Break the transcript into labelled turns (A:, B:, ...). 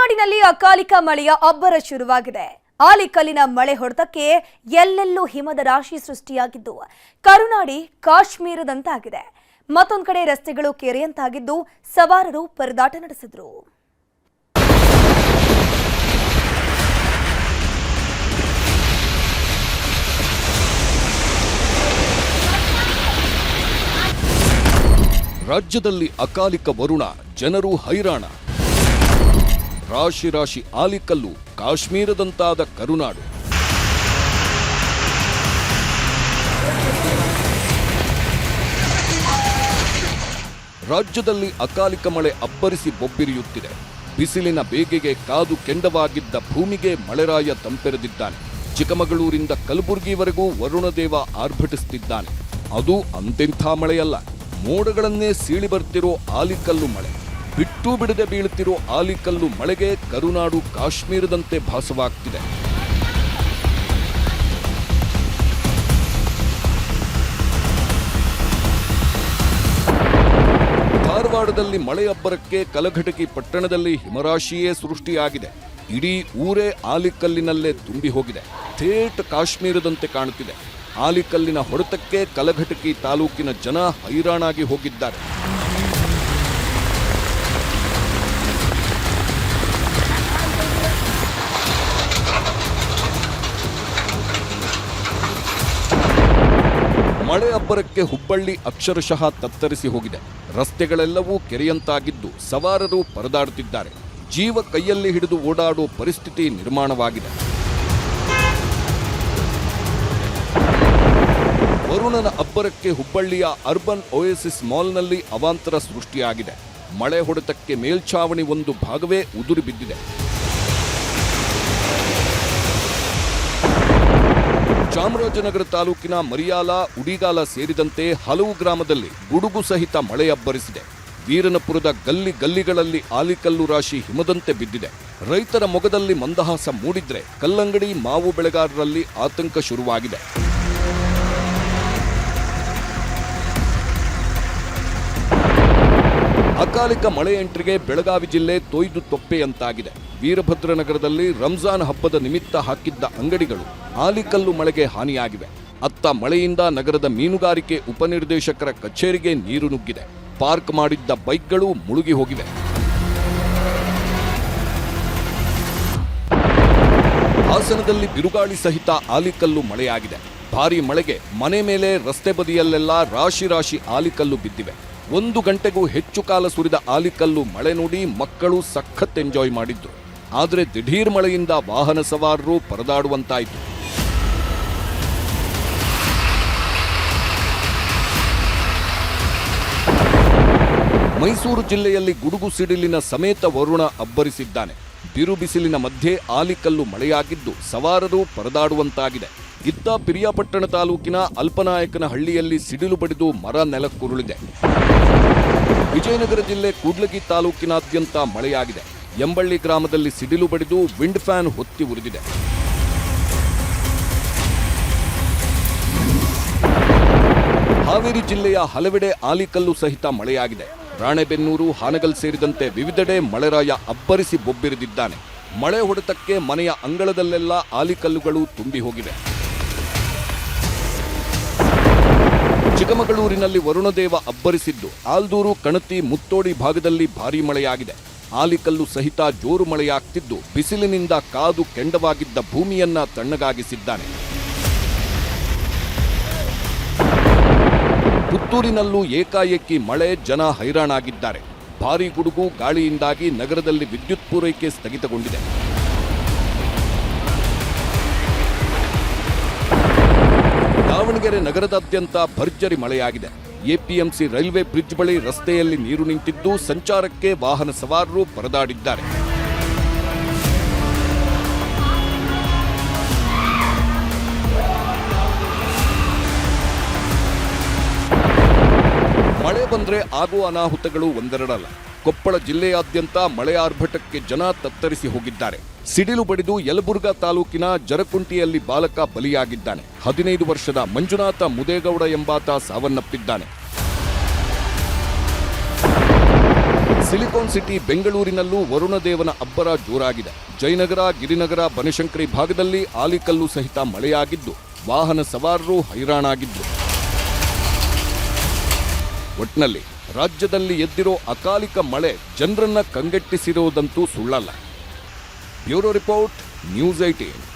A: ಕರುನಾಡಿನಲ್ಲಿ ಅಕಾಲಿಕ ಮಳೆಯ ಅಬ್ಬರ ಶುರುವಾಗಿದೆ. ಆಲಿಕಲ್ಲಿನ ಮಳೆ ಹೊಡೆತಕ್ಕೆ ಎಲ್ಲೆಲ್ಲೂ ಹಿಮದ ರಾಶಿ ಸೃಷ್ಟಿಯಾಗಿದ್ದು ಕರುನಾಡಿ ಕಾಶ್ಮೀರದಂತಾಗಿದೆ. ಮತ್ತೊಂದು ಕಡೆ ರಸ್ತೆಗಳು ಕೆರೆಯಂತಾಗಿದ್ದು ಸವಾರರು ಪರದಾಟ ನಡೆಸಿದರು.
B: ರಾಜ್ಯದಲ್ಲಿ ಅಕಾಲಿಕ ವರುಣ, ಜನರು ಹೈರಾಣ. ರಾಶಿ ರಾಶಿ ಆಲಿಕಲ್ಲು, ಕಾಶ್ಮೀರದಂತಾದ ಕರುನಾಡು. ರಾಜ್ಯದಲ್ಲಿ ಅಕಾಲಿಕ ಮಳೆ ಅಬ್ಬರಿಸಿ ಬೊಬ್ಬಿರಿಯುತ್ತಿದೆ. ಬಿಸಿಲಿನ ಬೇಗೆಗೆ ಕಾದು ಕೆಂಡವಾಗಿದ್ದ ಭೂಮಿಗೆ ಮಳೆರಾಯ ತಂಪೆರೆದಿದ್ದಾನೆ. ಚಿಕ್ಕಮಗಳೂರಿಂದ ಕಲಬುರಗಿವರೆಗೂ ವರುಣದೇವ ಆರ್ಭಟಿಸುತ್ತಿದ್ದಾನೆ. ಅದು ಅಂತೆಂಥ ಮಳೆಯಲ್ಲ, ಮೋಡಗಳನ್ನೇ ಸೀಳಿ ಬರ್ತಿರೋ ಆಲಿಕಲ್ಲು ಮಳೆ. ಬಿಟ್ಟು ಬಿಡದೆ ಬೀಳುತ್ತಿರೋ ಆಲಿಕಲ್ಲು ಮಳೆಗೆ ಕರುನಾಡು ಕಾಶ್ಮೀರದಂತೆ ಭಾಸವಾಗ್ತಿದೆ. ಧಾರವಾಡದಲ್ಲಿ ಮಳೆ ಅಬ್ಬರಕ್ಕೆ ಕಲಘಟಕಿ ಪಟ್ಟಣದಲ್ಲಿ ಹಿಮರಾಶಿಯೇ ಸೃಷ್ಟಿಯಾಗಿದೆ. ಇಡೀ ಊರೇ ಆಲಿಕಲ್ಲಿನಲ್ಲೇ ತುಂಬಿ ಹೋಗಿದೆ. ಥೇಟ್ ಕಾಶ್ಮೀರದಂತೆ ಕಾಣುತ್ತಿದೆ. ಆಲಿಕಲ್ಲಿನ ಹೊಡೆತಕ್ಕೆ ಕಲಘಟಕಿ ತಾಲೂಕಿನ ಜನ ಹೈರಾಣಾಗಿ ಹೋಗಿದ್ದಾರೆ. ಮಳೆ ಅಬ್ಬರಕ್ಕೆ ಹುಬ್ಬಳ್ಳಿ ಅಕ್ಷರಶಃ ತತ್ತರಿಸಿ ಹೋಗಿದೆ. ರಸ್ತೆಗಳೆಲ್ಲವೂ ಕೆರೆಯಂತಾಗಿದ್ದು ಸವಾರರು ಪರದಾಡುತ್ತಿದ್ದಾರೆ. ಜೀವ ಕೈಯಲ್ಲಿ ಹಿಡಿದು ಓಡಾಡೋ ಪರಿಸ್ಥಿತಿ ನಿರ್ಮಾಣವಾಗಿದೆ. ವರುಣನ ಅಬ್ಬರಕ್ಕೆ ಹುಬ್ಬಳ್ಳಿಯ ಅರ್ಬನ್ ಓಯಸಿಸ್ ಮಾಲ್ನಲ್ಲಿ ಅವಾಂತರ ಸೃಷ್ಟಿಯಾಗಿದೆ. ಮಳೆ ಹೊಡೆತಕ್ಕೆ ಮೇಲ್ಛಾವಣಿ ಒಂದು ಭಾಗವೇ ಉದುರಿ ಬಿದ್ದಿದೆ. ಚಾಮರಾಜನಗರ ತಾಲೂಕಿನ ಮರಿಯಾಲ, ಉಡಿಗಾಲ ಸೇರಿದಂತೆ ಹಲವು ಗ್ರಾಮದಲ್ಲಿ ಗುಡುಗು ಸಹಿತ ಮಳೆ ಅಬ್ಬರಿಸಿದೆ. ವೀರನಪುರದ ಗಲ್ಲಿ ಗಲ್ಲಿಗಳಲ್ಲಿ ಆಲಿಕಲ್ಲು ರಾಶಿ ಹಿಮದಂತೆ ಬಿದ್ದಿದೆ. ರೈತರ ಮೊಗದಲ್ಲಿ ಮಂದಹಾಸ ಮೂಡಿದ್ರೆ ಕಲ್ಲಂಗಡಿ, ಮಾವು ಬೆಳೆಗಾರರಲ್ಲಿ ಆತಂಕ ಶುರುವಾಗಿದೆ. ಅಕಾಲಿಕ ಮಳೆ ಎಂಟ್ರಿಗೆ ಬೆಳಗಾವಿ ಜಿಲ್ಲೆ ತೊಯ್ದು ತೊಪ್ಪೆಯಂತಾಗಿದೆ. ವೀರಭದ್ರನಗರದಲ್ಲಿ ರಂಜಾನ್ ಹಬ್ಬದ ನಿಮಿತ್ತ ಹಾಕಿದ್ದ ಅಂಗಡಿಗಳು ಆಲಿಕಲ್ಲು ಮಳೆಗೆ ಹಾನಿಯಾಗಿವೆ. ಅತ್ತ ಮಳೆಯಿಂದ ನಗರದ ಮೀನುಗಾರಿಕೆ ಉಪನಿರ್ದೇಶಕರ ಕಚೇರಿಗೆ ನೀರು ನುಗ್ಗಿದೆ. ಪಾರ್ಕ್ ಮಾಡಿದ್ದ ಬೈಕ್ಗಳು ಮುಳುಗಿ ಹೋಗಿವೆ. ಹಾಸನದಲ್ಲಿ ಬಿರುಗಾಳಿ ಸಹಿತ ಆಲಿಕಲ್ಲು ಮಳೆಯಾಗಿದೆ. ಭಾರೀ ಮಳೆಗೆ ಮನೆ ಮೇಲೆ, ರಸ್ತೆ ಬದಿಯಲ್ಲೆಲ್ಲ ರಾಶಿ ರಾಶಿ ಆಲಿಕಲ್ಲು ಬಿದ್ದಿವೆ. 1 ಗಂಟೆಗೂ ಹೆಚ್ಚು ಕಾಲ ಸುರಿದ ಆಲಿಕಲ್ಲು ಮಳೆ ನೋಡಿ ಮಕ್ಕಳು ಸಖತ್ ಎಂಜಾಯ್ ಮಾಡಿದ್ರು. ಆದರೆ ದಿಢೀರ್ ಮಳೆಯಿಂದ ವಾಹನ ಸವಾರರು ಪರದಾಡುವಂತಾಯಿತು. ಮೈಸೂರು ಜಿಲ್ಲೆಯಲ್ಲಿ ಗುಡುಗು ಸಿಡಿಲಿನ ಸಮೇತ ವರುಣ ಅಬ್ಬರಿಸಿದ್ದಾನೆ. ಬಿರು ಬಿಸಿಲಿನ ಮಧ್ಯೆ ಆಲಿಕಲ್ಲು ಮಳೆಯಾಗಿದ್ದು ಸವಾರರು ಪರದಾಡುವಂತಾಗಿದೆ. ಇತ್ತ ಪಿರಿಯಾಪಟ್ಟಣ ತಾಲೂಕಿನ ಅಲ್ಪನಾಯಕನಹಳ್ಳಿಯಲ್ಲಿ ಸಿಡಿಲು ಬಡಿದು ಮರ ನೆಲಕ್ಕುರುಳಿದೆ. ವಿಜಯನಗರ ಜಿಲ್ಲೆ ಕೂಡ್ಲಗಿ ತಾಲೂಕಿನಾದ್ಯಂತ ಮಳೆಯಾಗಿದೆ. ಎಂಬಳ್ಳಿ ಗ್ರಾಮದಲ್ಲಿ ಸಿಡಿಲು ಬಡಿದು ವಿಂಡ್ ಫ್ಯಾನ್ ಹೊತ್ತಿ ಉರಿದಿದೆ. ಹಾವೇರಿ ಜಿಲ್ಲೆಯ ಹಲವೆಡೆ ಆಲಿಕಲ್ಲು ಸಹಿತ ಮಳೆಯಾಗಿದೆ. ರಾಣೆಬೆನ್ನೂರು, ಹಾನಗಲ್ ಸೇರಿದಂತೆ ವಿವಿಧೆಡೆ ಮಳೆರಾಯ ಅಬ್ಬರಿಸಿ ಬೊಬ್ಬಿರಿದಿದ್ದಾನೆ. ಮಳೆ ಹೊಡೆತಕ್ಕೆ ಮನೆಯ ಅಂಗಳದಲ್ಲೆಲ್ಲ ಆಲಿಕಲ್ಲುಗಳು ತುಂಬಿ ಹೋಗಿವೆ. ಚಿಕ್ಕಮಗಳೂರಿನಲ್ಲಿ ವರುಣದೇವ ಅಬ್ಬರಿಸಿದ್ದು ಆಲ್ದೂರು, ಕಣತಿ, ಮುತ್ತೋಡಿ ಭಾಗದಲ್ಲಿ ಭಾರೀ ಮಳೆಯಾಗಿದೆ. ಆಲಿಕಲ್ಲು ಸಹಿತ ಜೋರು ಮಳೆಯಾಗ್ತಿದ್ದು ಬಿಸಿಲಿನಿಂದ ಕಾದು ಕೆಂಡವಾಗಿದ್ದ ಭೂಮಿಯನ್ನ ತಣ್ಣಗಾಗಿಸಿದ್ದಾನೆ. ಪುತ್ತೂರಿನಲ್ಲೂ ಏಕಾಏಕಿ ಮಳೆ, ಜನ ಹೈರಾಣಾಗಿದ್ದಾರೆ. ಭಾರೀ ಗುಡುಗು, ಗಾಳಿಯಿಂದಾಗಿ ನಗರದಲ್ಲಿ ವಿದ್ಯುತ್ ಪೂರೈಕೆ ಸ್ಥಗಿತಗೊಂಡಿದೆ. ದಾವಣಗೆರೆ ನಗರದಾದ್ಯಂತ ಭರ್ಜರಿ ಮಳೆಯಾಗಿದೆ. ಎಪಿಎಂಸಿ ರೈಲ್ವೆ ಬ್ರಿಡ್ಜ್ ಬಳಿ ರಸ್ತೆಯಲ್ಲಿ ನೀರು ನಿಂತಿದ್ದು ಸಂಚಾರಕ್ಕೆ ವಾಹನ ಸವಾರರು ಪರದಾಡಿದ್ದಾರೆ. ಮಳೆ ಬಂದ್ರೆ ಆಗುವ ಅನಾಹುತಗಳು ಒಂದೆರಡಲ್ಲ. ಕೊಪ್ಪಳ ಜಿಲ್ಲೆಯಾದ್ಯಂತ ಮಳೆ ಆರ್ಭಟಕ್ಕೆ ಜನ ತತ್ತರಿಸಿ ಹೋಗಿದ್ದಾರೆ. ಸಿಡಿಲು ಬಡಿದು ಯಲಬುರ್ಗಾ ತಾಲೂಕಿನ ಜರಕುಂಟಿಯಲ್ಲಿ ಬಾಲಕ ಬಲಿಯಾಗಿದ್ದಾನೆ. 15 ವರ್ಷದ ಮಂಜುನಾಥ ಮುದೇಗೌಡ ಎಂಬಾತ ಸಾವನ್ನಪ್ಪಿದ್ದಾನೆ. ಸಿಲಿಕಾನ್ ಸಿಟಿ ಬೆಂಗಳೂರಿನಲ್ಲೂ ವರುಣದೇವನ ಅಬ್ಬರ ಜೋರಾಗಿದೆ. ಜಯನಗರ, ಗಿರಿನಗರ, ಬನಶಂಕರಿ ಭಾಗದಲ್ಲಿ ಆಲಿಕಲ್ಲು ಸಹಿತ ಮಳೆಯಾಗಿದ್ದು ವಾಹನ ಸವಾರರು ಹೈರಾಣಾಗಿದ್ರು. ಒಟ್ನಲ್ಲಿ ರಾಜ್ಯದಲ್ಲಿ ಎದ್ದಿರೋ ಅಕಾಲಿಕ ಮಳೆ ಜನರನ್ನ ಕಂಗೆಟ್ಟಿಸಿರೋದಂತೂ ಸುಳ್ಳಲ್ಲ. Bureau report, news 18.